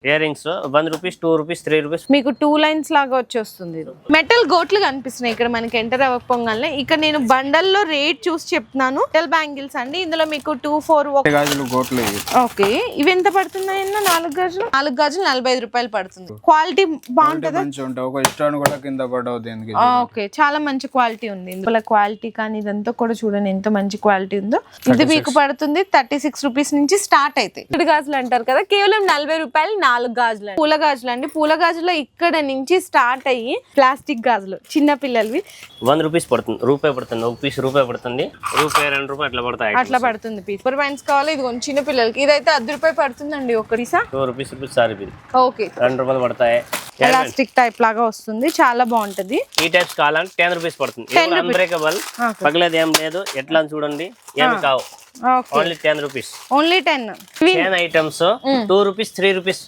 Ear rings 1 rupees 2 rupees 3 rupees. మీకు 2 lines లాగా వచ్చేస్తుంది. మెటల్ గోట్లు కనిపిస్తున్నాయి ఇక్కడ మనకి ఎంటర్ అవ్వకపోగానే. ఇక్కడ నేను బండల్లో రేట్ చూసి చెప్తున్నాను. మెటల్ బ్యాంగిల్స్ అండి. ఇందులో మీకు 2, 4 గాజులు గోట్లు ఓకే. ఇవి ఎంత పడుతున్నాయి అన్న? 4 గాజులు 45 రూపాయలు పడుతుంది. క్వాలిటీ బాగుంటుందా? మంచిగా ఉంటాయి. ఒక ఇష్టాన్ని కూడా కింద పడవు దీనికి. ఓకే, చాలా మంచి క్వాలిటీ ఉంది. ఇందులో క్వాలిటీ కానీ ఇదంతా కూడా చూడండి ఎంత మంచి క్వాలిటీ ఉందో. ఇది మీకు పడుతుంది 36 రూపీస్ నుంచి స్టార్ట్ అయితే. ఇటు గాజులు అంటారు కదా, కేవలం 40 రూపాయలు 4 గాజులు. పూల గాజులు అండి. పూల గాజులో ఇక్కడ నుంచి స్టార్ట్ అయ్యి ప్లాస్టిక్ గాజులు చిన్న పిల్లలవి 1 రూపీస్ పడుతుంది. రూపాయి పడుతుంది. ఒక పీస్ రూపాయి పడుతుంది. రూపాయి 2 రూపాయలు అట్లా పడతాయి. అట్లా పడుతుంది పీస్. సూపర్ వైన్స్ కావాలి. ఇది చిన్న పిల్లలకి ఇదైతే 10 రూపాయలు పడుతుందండి ఒక Pisa. 2 rupees sorry bill. Okay, 2 రూపాయలు పడతాయి. ఎలాస్టిక్ టైప్ లాగా వస్తుంది, చాలా బాగుంటది. ఈ టైప్స్ కావాలంటే 10 రూపీస్ పడుతుంది. అన్బ్రేకబుల్, పగలేదు ఏం లేదు. ఎట్లా అని చూడండి, ఏమి కావు. Only 10 rupees. Only 10. Chain items 2 rupees 3 rupees.